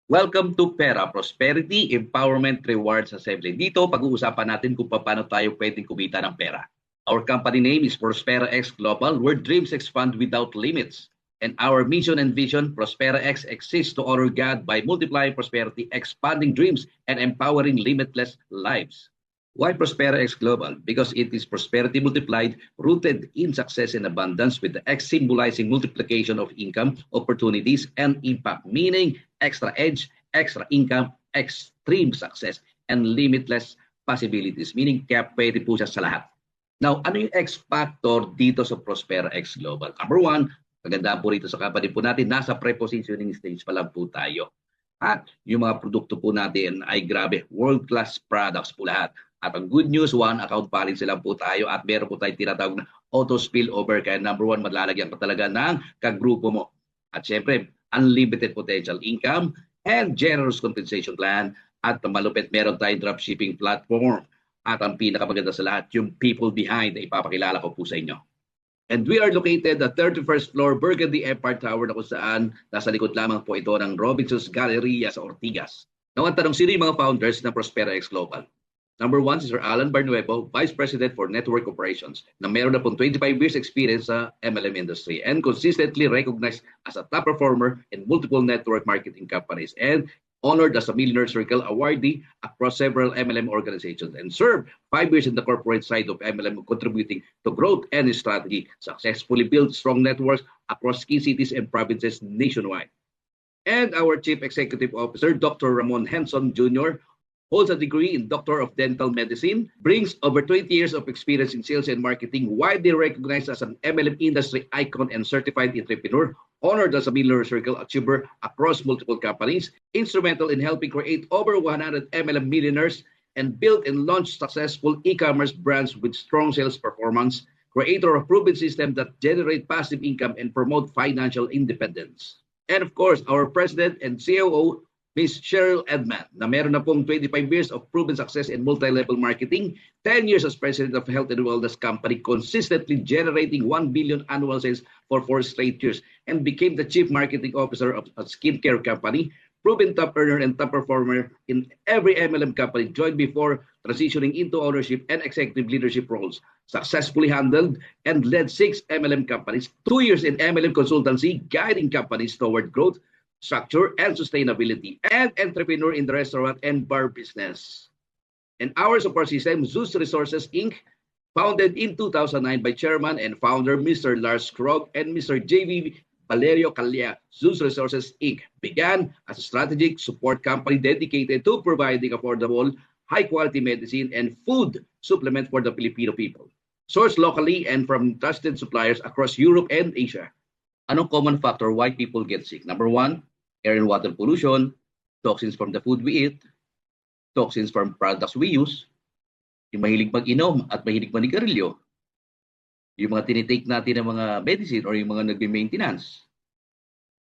Welcome to Pera, Prosperity, Empowerment, Rewards Assembly. Dito, pag-uusapan natin kung paano tayo pwedeng kumita ng pera. Our company name is Prospera X Global, where dreams expand without limits. And our mission and vision, Prospera X exists to honor God by multiplying prosperity, expanding dreams, and empowering limitless lives. Why Prospera X Global? Because it is prosperity multiplied, rooted in success and abundance, with the X symbolizing multiplication of income, opportunities, and impact, meaning extra edge, extra income, extreme success, and limitless possibilities, meaning kaya pwede po siya sa lahat. Now, ano yung X factor dito sa Prospera X Global? Number one, maganda po rito sa company po natin, nasa pre-positioning stage pa lang po tayo. At yung mga produkto po natin ay grabe, world-class products po lahat. At ang good news, one account pa rin sila po tayo at meron po tayong tinatawag na auto spillover. Kaya number one, malalagyan ka talaga ng kagrupo mo. At syempre, unlimited potential income and generous compensation plan. At malupit, meron tayong dropshipping platform. At ang pinakamaganda sa lahat, yung people behind na ipapakilala ko po sa inyo. And we are located at 31st floor, Burgundy Empire Tower, na kung saan nasa likod lamang po ito ng Robinson's Galleria sa Ortigas. Now, ang tanong, sino yung mga founders ng Prospera X Global? Number one si Sir Alan Barnuevo, Vice President for Network Operations, na meron na pong 25 years experience sa MLM industry and consistently recognized as a top performer in multiple network marketing companies and honored as a Millionaire Circle awardee across several MLM organizations and served 5 years in the corporate side of MLM, contributing to growth and strategy, successfully built strong networks across key cities and provinces nationwide. And our Chief Executive Officer, Dr. Ramon Henson Jr., holds a degree in Doctor of Dental Medicine, brings over 20 years of experience in sales and marketing, widely recognized as an MLM industry icon and certified entrepreneur, honored as a Millionaire Circle achiever across multiple companies, instrumental in helping create over 100 MLM millionaires, and built and launched successful e-commerce brands with strong sales performance, creator of proven systems that generate passive income and promote financial independence. And of course, our President and COO, Ms. Cheryl Edman, na meron na pong 25 years of proven success in multi-level marketing, 10 years as President of Health and Wellness Company, consistently generating 1 billion annual sales for 4 straight years, and became the Chief Marketing Officer of a skincare company, proven top earner and top performer in every MLM company, joined before transitioning into ownership and executive leadership roles, successfully handled and led 6 MLM companies, 2 years in MLM consultancy, guiding companies toward growth, structure, and sustainability, and entrepreneur in the restaurant and bar business. And our support system, Zeus Resources Inc., founded in 2009 by Chairman and Founder Mr. Lars Krog and Mr. J.V. Valerio Calya. Zeus Resources Inc. began as a strategic support company dedicated to providing affordable, high-quality medicine and food supplement for the Filipino people, sourced locally and from trusted suppliers across Europe and Asia. Anong common factor why people get sick? Number one, air and water pollution, toxins from the food we eat, toxins from products we use, yung mahilig mag-inom at mahilig manigarilyo, yung mga tinitake natin ng mga medicine or yung mga nagbe-maintenance.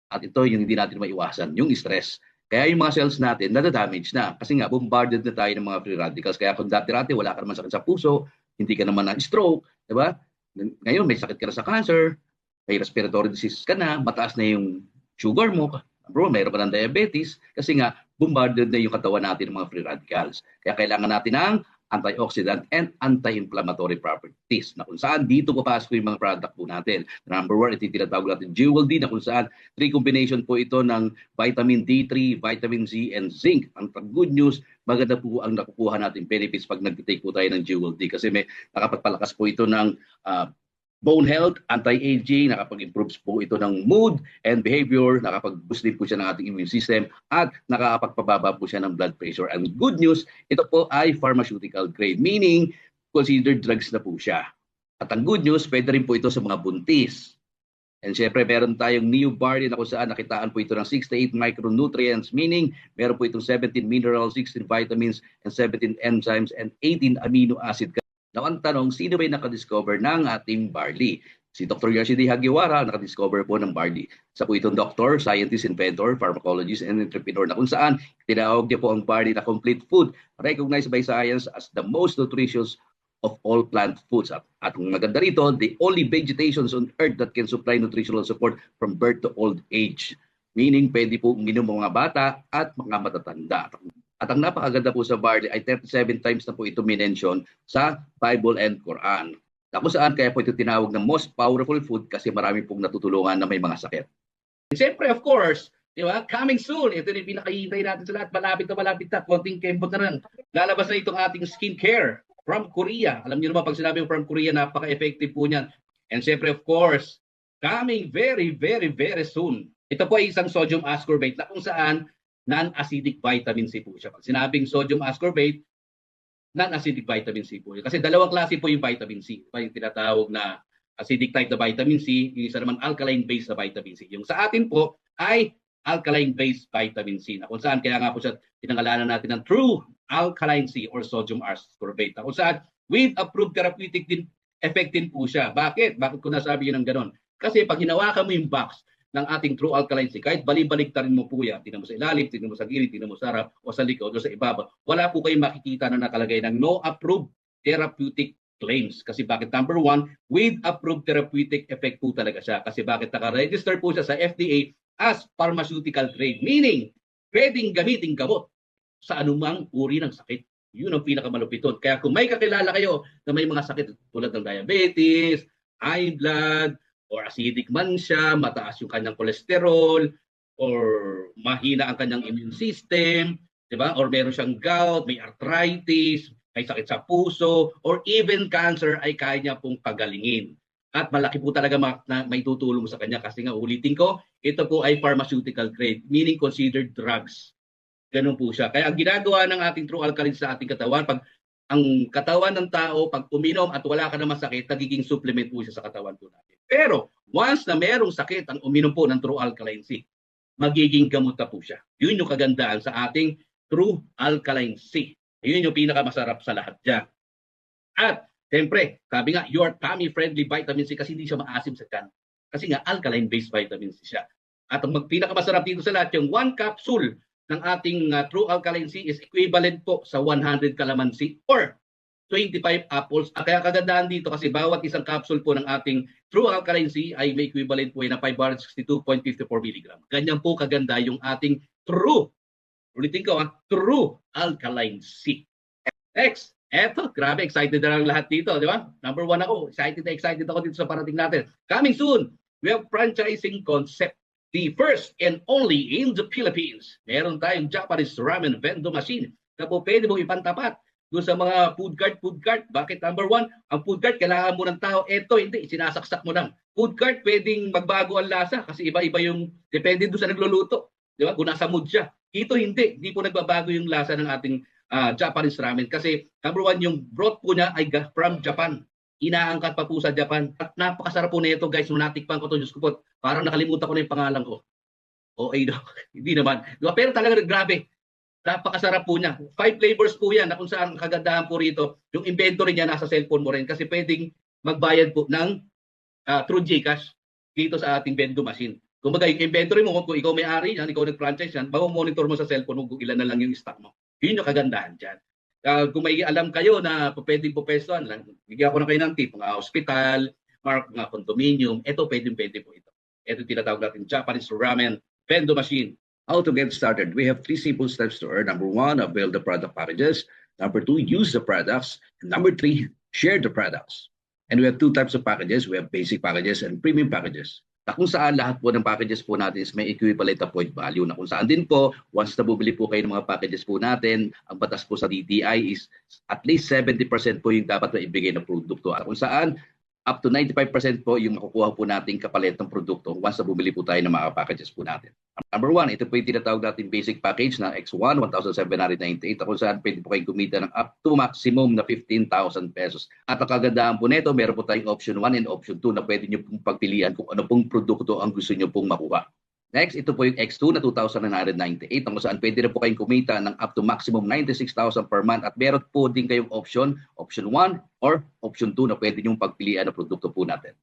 At ito yung hindi natin maiwasan, yung stress. Kaya yung mga cells natin nadadamage na kasi nga bombarded na tayo ng mga free radicals. Kaya kung dati-rati wala ka naman sakit sa puso, hindi ka naman na stroke, di ba? Ngayon may sakit ka na sa cancer, may respiratory disease ka na, mataas na yung sugar mo, bro, mayroon ka ng diabetes kasi nga bombarded na yung katawan natin ng mga free radicals. Kaya kailangan natin ng antioxidant and anti-inflammatory properties na kung saan dito papasok yung mga product po natin. Number one, ito tinatawag natin Jewel D na kung saan 3 combination po ito ng vitamin D3, vitamin Z, and zinc. Ang good news, maganda po ang nakukuha natin benefits pag nag-take po tayo ng Jewel D kasi may nakapagpalakas po ito ng bone health, anti-aging, nakapag-improve po ito ng mood and behavior, nakapag-boost din po siya ng ating immune system, at nakakapagpababa po siya ng blood pressure. And good news, ito po ay pharmaceutical grade, meaning considered drugs na po siya. At ang good news, pwede rin po ito sa mga buntis. And syempre, meron tayong Neo Barley na kung saan nakitaan po ito ng 68 micronutrients, meaning meron po itong 17 minerals, 16 vitamins, and 17 enzymes, and 18 amino acid. Now, ang tanong, sino ba yung nakadiscover ng ating barley? Si Dr. Yoshidi Hagiwara nakadiscover po ng barley. Isa po itong doctor, scientist, inventor, pharmacologist, and entrepreneur na kung saan tinawag niya po ang barley na complete food, recognized by science as the most nutritious of all plant foods. At ang maganda rito, the only vegetations on earth that can supply nutritional support from birth to old age. Meaning, pwede po uminom mga bata at mga matatanda. At ang napakaganda po sa barley ay 37 times na po ito minention sa Bible and Quran. Na kung saan kaya po ito tinawag na most powerful food kasi marami pong natutulungan na may mga sakit. And siyempre, of course, di ba? Coming soon. Ito yung pinakahihintay natin sa lahat. Malapit na. Konting kembot na rin. Lalabas na itong ating skincare from Korea. Alam niyo naman, pag sinabi from Korea, napaka-effective po niyan. And siyempre, of course, coming very, very, very soon. Ito po ay isang sodium ascorbate na kung saan non-acidic vitamin C po siya. Pag sinabing sodium ascorbate, non-acidic vitamin C po. Kasi dalawang klase po yung vitamin C. Yung tinatawag na acidic type na vitamin C, yung isa naman alkaline-based na vitamin C. Yung sa atin po ay alkaline-based vitamin C. Na kung saan, kaya nga po siya pinangalanan natin ng true alkaline C or sodium ascorbate. Na kung saan, with approved therapeutic din, effect din po siya. Bakit? Bakit ko nasabi yun ng ganon? Kasi pag hinawakan mo yung box ng ating true alkaline C, kahit balik-baliktarin mo po yan, tingnan mo sa ilalim, tingnan mo sa gilid, tingnan mo sa harap, o sa likod, o sa ibaba, wala po kayong makikita na nakalagay ng no approved therapeutic claims. Kasi bakit? Number one, with approved therapeutic effect po talaga siya. Kasi bakit? Naka-register po siya sa FDA as pharmaceutical grade. Meaning, pwedeng gamitin gamot sa anumang uri ng sakit. Yun ang pinakamalupit doon. Kaya kung may kakilala kayo na may mga sakit tulad ng diabetes, high blood, or acidic man siya, mataas yung kanyang cholesterol, or mahina ang kanyang immune system, di ba? Or meron siyang gout, may arthritis, may sakit sa puso, or even cancer ay kaya niya pong pagalingin. At malaki po talaga may tutulong sa kanya kasi nga ulitin ko, ito po ay pharmaceutical grade, meaning considered drugs. Ganun po siya. Kaya ang ginagawa ng ating true alkaline sa ating katawan, pag ang katawan ng tao, pag uminom at wala ka na masakit, nagiging supplement po siya sa katawan po natin. Pero once na merong sakit ang uminom po ng true alkaline C, magiging gamot na po siya. Yun yung kagandaan sa ating true alkaline C. Yun yung pinakamasarap sa lahat dyan. At siyempre, sabi nga, your tummy-friendly vitamin C kasi hindi siya maasim sa tiyan. Kasi nga, alkaline-based vitamin C siya. At ang pinakamasarap dito sa lahat, yung 1 capsule ng ating true alkaline C is equivalent po sa 100 calamansi or 25 apples. Kaya kagandahan dito kasi bawat isang capsule po ng ating true alkaline C ay may equivalent po na 562.54 mg. Ganyan po kaganda yung ating true, ulitin ko true alkaline C. Next, eto, grabe, excited na lang lahat dito, di ba? Number one ako, excited ako dito sa parating natin. Coming soon, we have franchising concept. The first and only in the Philippines. Meron tayong Japanese ramen vending machine na po pwede mong ipantapat doon sa mga food cart. Bakit? Number one, ang food cart, kailangan mo ng tao. Ito, hindi, sinasaksak mo lang. Food cart, pwedeng magbago ang lasa kasi iba-iba yung, depende doon sa nagluluto. Di ba? Kung nasa mood siya. Ito, hindi po nagbabago yung lasa ng ating Japanese ramen. Kasi, number one, yung broth po niya ay from Japan. Inaangkat pa po sa Japan. At napakasarap po na ito, guys. Nung natikpan ko ito, Diyos ko po, parang nakalimutan ko na yung pangalan ko. No? Hindi naman. Pero talaga, grabe. Napakasarap po niya. 5 flavors po yan na kung saan kagandahan po rito. Yung inventory niya nasa cellphone mo rin kasi pwedeng magbayad po ng through GCash dito sa ating vending machine. Kung bagay, yung inventory mo, kung ikaw may-ari yan, ikaw nag-franchise yan, monitor mo sa cellphone mo kung ilan na lang yung stock mo. Yun yung kagandahan dyan. Kung may alam kayo na pwedeng po pestuan, bigyan ko na kayo ng tip, mga hospital, mga condominium, ito pwede po ito. Ito tinatawag natin Japanese ramen vending machine. How to get started? We have 3 simple steps to earn. Number 1, avail the product packages. Number 2, use the products. And number 3, share the products. And we have 2 types of packages. We have basic packages and premium packages. Na kung saan lahat po ng packages po natin is may equivalent na point value. Na kung saan din po, once na bubili po kayo ng mga packages po natin, ang batas po sa DTI is at least 70% po yung dapat na ibigay na produkto. At kung saan, up to 95% po yung makukuha po natin kapalit ng produkto once na bumili po tayo ng mga packages po natin. Number 1, ito po yung tinatawag natin basic package na X1, 1,798. Kung saan pwede po kayong kumita ng up to maximum na 15,000 pesos. At ang kagandahan po nito, meron po tayong option 1 and option 2 na pwede nyo pong pagpilian kung ano pong produkto ang gusto nyo pong makuha. Next, ito po yung X2 na 2,998 kung saan pwede na po kayong kumita ng up to maximum 96,000 per month at meron po din kayong option 1 or option 2 na pwede nyo pagpilian ng produkto po natin.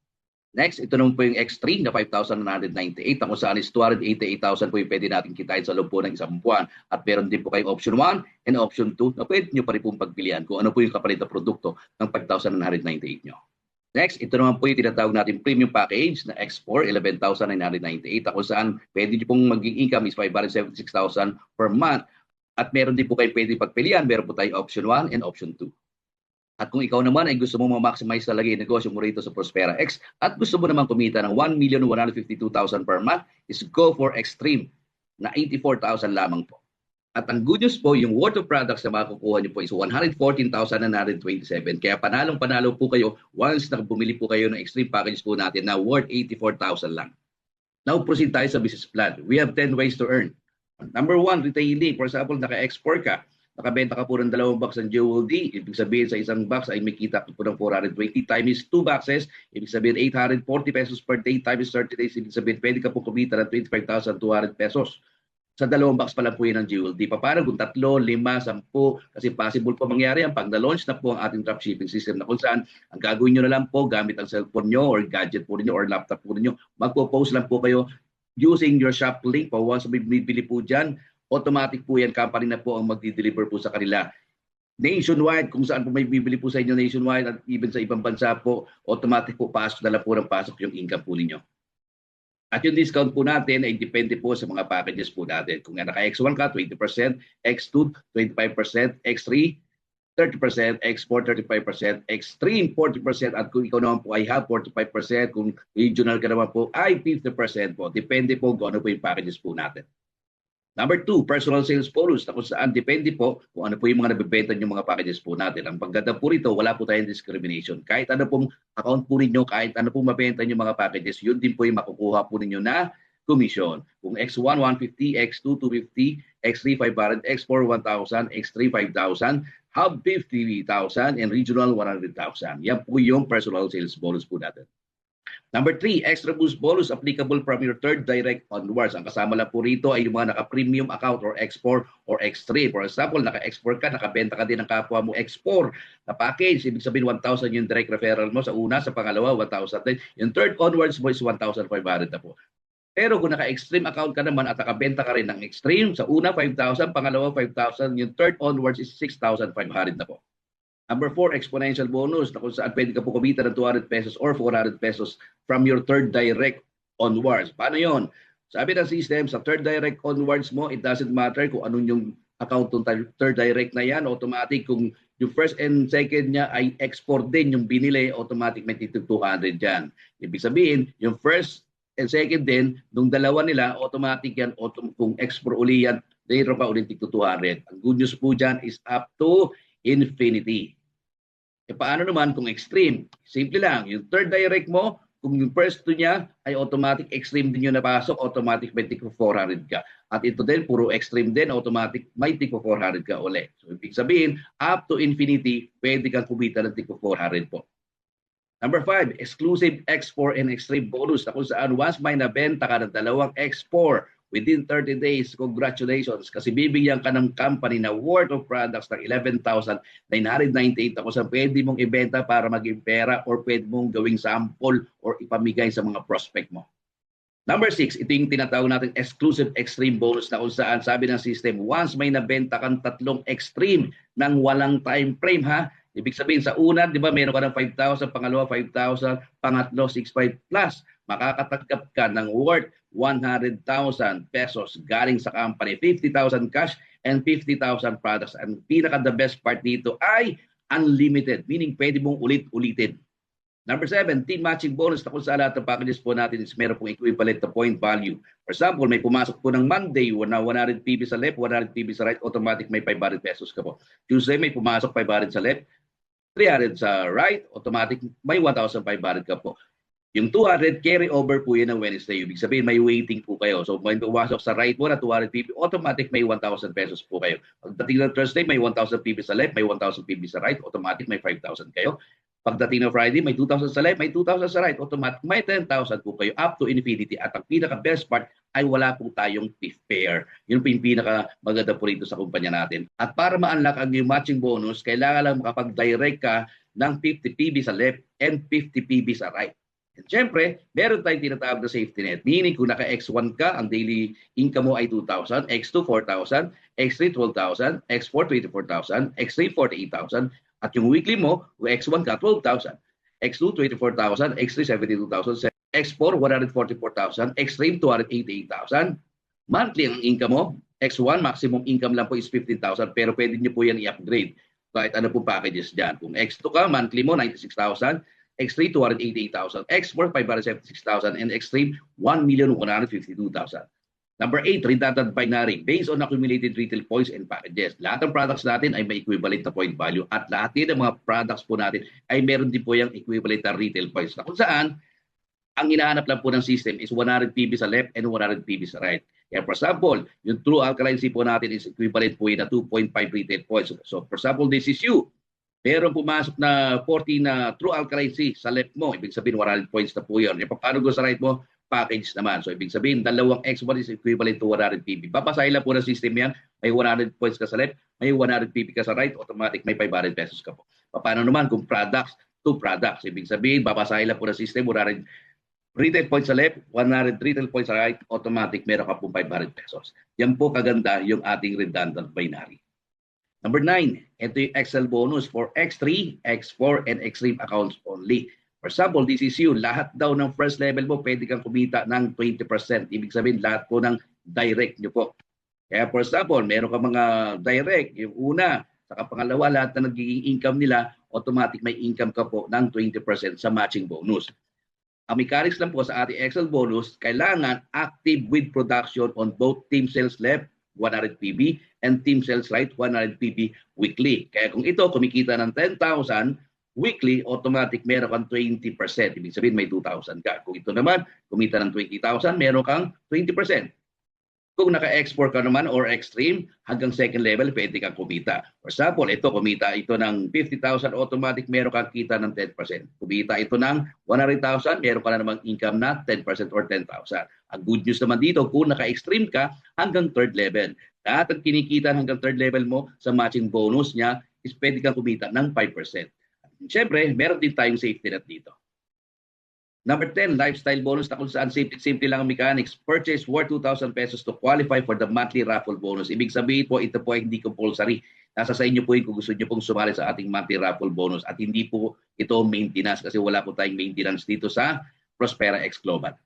Next, ito naman po yung X3 na 5,998 kung saan is 288,000 po yung pwede natin kitain sa loob po ng isang buwan. At meron din po kayong option 1 and option 2 na pwede nyo pa rin pong pagpilian kung ano po yung kapalit na produkto ng 5,998 nyo. Next, ito naman po yung tinatawag natin premium package na X4, 11,998. Kung saan pwede nyo pong maging income is 576,000 per month. At meron din po kayo pwede pagpilian. Meron po tayo option 1 and option 2. At kung ikaw naman ay gusto mo ma-maximize talaga yung negosyo mo rito sa Prospera X at gusto mo naman kumita ng 1,152,000 per month, is go for Extreme na 84,000 lamang po. At ang good news po, yung worth of products na makukuha nyo po is 114,927. Kaya panalong-panalo po kayo once na bumili po kayo ng extreme package po natin na worth 84,000 lang. Now, proceed tayo sa business plan. We have 10 ways to earn. Number 1, retailing. For example, naka-export ka. Nakabenta ka po ng 2 box ng Jewel D. Ibig sabihin sa isang box ay may kita po ng 420 times 2 boxes. Ibig sabihin 840 pesos per day times 30 days. Ibig sabihin pwede ka po kumita ng 25,200 pesos. Sa 2 box pa lang po yun ng Jewel D. Paano kung 3, 5, 10? Kasi possible po mangyari yan pag na-launch na po ang ating dropshipping system na kung saan ang gagawin nyo na lang po gamit ang cellphone nyo or gadget po ninyo or laptop po ninyo. Magpo-post lang po kayo using your shop link. Once may bibili po dyan, automatic po yan. Company na po ang magdi-deliver po sa kanila. Nationwide, kung saan po may bibili po sa inyo nationwide at even sa ibang bansa po, automatic po pasok na lang po ng pasok yung income po ninyo. At yung discount po natin ay depende po sa mga packages po natin. Kung naka-X1 ka, 20%, X2, 25%, X3, 30%, X4, 35%, Extreme, 40%, at kung ikaw naman po ay have 45%, kung regional ka naman po ay 50% po. Depende po kung ano po yung packages po natin. Number 2, personal sales bonus na kung saan depende po kung ano po yung mga nabibenta yung mga packages po natin. Ang pagganda po rito, wala po tayong discrimination. Kahit ano pong account po ninyo, kahit ano pong mabenta yung mga packages, yun din po yung makukuha po ninyo na commission. Kung X1, 150, X2, 250, X3, 500, X4, 1,000, X3, 5,000, Hub, 50,000, and Regional, 100,000. Yan po yung personal sales bonus po natin. Number 3, extra boost bonus applicable from your third direct onwards. Ang kasama lang po rito ay yung mga naka-premium account or X4 or X3. For example, naka-X4 ka, nakabenta ka din ng kapwa mo X4 na package. Ibig sabihin 1,000 yung direct referral mo sa una, sa pangalawa 1,000 din. Yung third onwards mo is 1,500 na po. Pero kung naka-extreme account ka naman at nakabenta ka rin ng extreme, sa una 5,000, pangalawa 5,000, yung third onwards is 6,500 na po. Number 4, exponential bonus na kung saan pwede ka po kumita ng 200 pesos or 400 pesos from your third direct onwards. Paano yon? Sabi ng system, sa third direct onwards mo, it doesn't matter kung anong yung account ng third direct na yan. Automatic, kung yung first and second niya ay export din yung binili, automatic may titig 200 dyan. Ibig sabihin, yung first and second din, nung dalawa nila, automatic yan, kung export uli yan, mayroon pa ulit tig 200. Ang good news po dyan is up to infinity. E paano naman kung extreme? Simple lang. Yung third direct mo, kung yung first to niya ay automatic extreme din yung napasok, automatic may tig 400 ka. At ito din, puro extreme din, automatic may tig 400 ka ulit. So, ibig sabihin, up to infinity, pwede kang kumita ng tig 400 po. Number 5, exclusive X4 and extreme bonus na kung saan once may nabenta ka ng 2 X4 within 30 days, congratulations, kasi bibigyan ka ng company na worth of products ng 11,998 na kung saan pwede mong ibenta para maging pera or pwede mong gawing sample or ipamigay sa mga prospect mo. Number 6, ito yung tinatawag natin exclusive extreme bonus na kung saan sabi ng system, once may nabenta kang 3 extreme ng walang time frame ha, ibig sabihin sa una, di ba, meron ka ng 5,000, pangalawa 5,000, pangatlo 6,500 plus, makakatanggap ka ng worth 100,000 pesos galing sa company, 50,000 cash and 50,000 products. And pinaka the best part dito ay unlimited, meaning pwede mong ulit-ulitin. Number 7, team matching bonus na kung sa lahat ng packages po natin is meron pong equivalent to point value. For example, may pumasok po ng Monday na 100 PB sa left, 100 PB sa right, automatic may 500 pesos ka po. Tuesday may pumasok 500 sa left, 300 sa right, automatic may 1,500 ka po. Yung 200 carry over po yun ng Wednesday. Ibig sabihin may waiting po kayo. So may pumasok sa right mo na 200 PB, automatic may 1,000 pesos po kayo. Pagdating ng Thursday, may 1,000 PB sa left, may 1,000 PB sa right, automatic may 5,000 kayo. Pagdating ng Friday, may 2,000 sa left, may 2,000 sa right, automatic may 10,000 po kayo up to infinity. At ang pinaka-best part ay wala po tayong fifth pair. Yun po yung pinaka-maganda po rito sa kumpanya natin. At para ma-unlock ang yung matching bonus, kailangan lang makapag-direct ka ng 50 PB sa left and 50 PB sa right. And syempre, meron tayong tinatawag na safety net. Meaning kung naka-X1 ka, ang daily income mo ay 2,000, X2 4,000, X3 12,000, X4 24,000, X3 48,000, at yung weekly mo, kung X1 ka, 12,000. X2, 24,000. X3, 72,000. X4, 144,000. X3, 288,000. Monthly ang income mo. X1, maximum income lang po is 15,000 pero pwede nyo po yan i-upgrade kahit ano po packages dyan. Kung X2 ka, monthly mo 96,000. X3, 288,000. X4, 576,000. And X3, 1,152,000. Number 8, redundant binary based on accumulated retail points and packages. Lahat ng products natin ay may equivalent na point value at lahat din ng mga products po natin ay meron din po yung equivalent na retail points na kung saan ang hinahanap lang po ng system is 100 PB sa left and 100 PB sa right. Kaya for example, yung true alkaline C po natin is equivalent po yun na 2.5 retail points. So for example, this is you. Meron pumasok na 40 na true alkaline C sa left mo. Ibig sabihin 100 points na po yun. Paano go sa right mo? Package naman. So, ibig sabihin, dalawang X1 is equivalent to 100 PB. Papasahin lang po ng system yan. May 100 points ka sa left, may 100 PB ka sa right, automatic may 500 pesos ka po. Paano naman kung products to products? Ibig sabihin, papasahin lang po ng system, 100 retail points sa left, 100 retail points sa right, automatic meron ka po 500 pesos. Yan po kaganda yung ating redundant binary. Number 9, ito yung Excel bonus for X3, X4, and X3 accounts only. For example, this is you. Lahat daw ng first level mo, pwede kang kumita ng 20%. Ibig sabihin, lahat po ng direct nyo po. Kaya for example, meron ka mga direct. Yung una, saka pangalawa, lahat na nagiging income nila, automatic may income ka po ng 20% sa matching bonus. Ang mechanics lang po sa ating Excel bonus, kailangan active with production on both team sales left, 100 PB, and team sales right, 100 PB weekly. Kaya kung ito, kumikita ng 10,000, weekly, automatic meron kang 20%. Ibig sabihin may 2,000 ka. Kung ito naman, kumita ng 20,000, meron kang 20%. Kung naka-export ka naman or extreme, hanggang second level, pwede kang kumita. For example, ito, kumita ito ng 50,000, automatic meron kang kita ng 10%. Kumita ito ng 100,000, meron ka na namang income na 10% or 10,000. Ang good news naman dito, kung naka-extreme ka, hanggang third level. Lahat ang kinikita hanggang third level mo sa matching bonus niya is pwede kang kumita ng 5%. Siyempre, meron din tayong safety net dito. Number 10, lifestyle bonus na kung saan simple lang ang mechanics. Purchase worth 2,000 pesos to qualify for the monthly raffle bonus. Ibig sabihin po, ito po ay hindi compulsory. Nasa sa inyo po yun kung gusto nyo pong sumali sa ating monthly raffle bonus. At hindi po ito maintenance kasi wala po tayong maintenance dito sa Prospera X Global.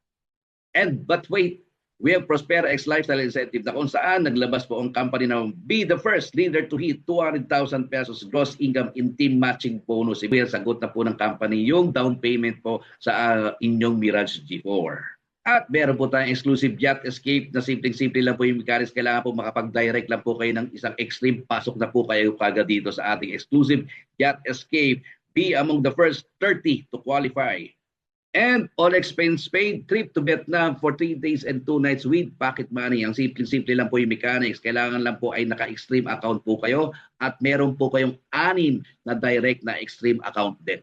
But wait, we have Prospera X Lifestyle Incentive na kung saan naglabas po ang company na be the first leader to hit 200,000 pesos gross income in team matching bonus. Ibig sagot na po ng company yung down payment po sa inyong Mirage G4. At meron po tayong exclusive Yacht Escape na simpleng-simple lang po yung mechanics. Kailangan po makapag-direct lang po kayo ng isang extreme. Pasok na po kayo kagad dito sa ating exclusive Yacht Escape. Be among the first 30 to qualify. And all expense paid, trip to Vietnam for 3 days and 2 nights with pocket money. Ang simple lang po yung mechanics. Kailangan lang po ay naka-extreme account po kayo at meron po kayong 6 na direct na extreme account din.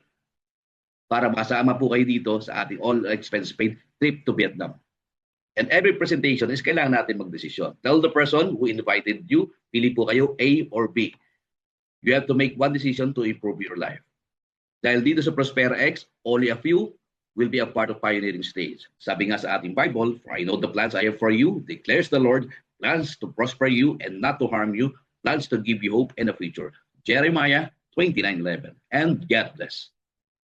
Para makasama po kayo dito sa ating all expense paid trip to Vietnam. And every presentation is kailangan natin magdesisyon. Tell the person who invited you, pili po kayo A or B. You have to make one decision to improve your life. Dahil dito sa Prospera X, only a few will be a part of pioneering stage. Sabi nga sa ating Bible, for I know the plans I have for you, declares the Lord, plans to prosper you and not to harm you, plans to give you hope and a future. Jeremiah 29:11. And God bless.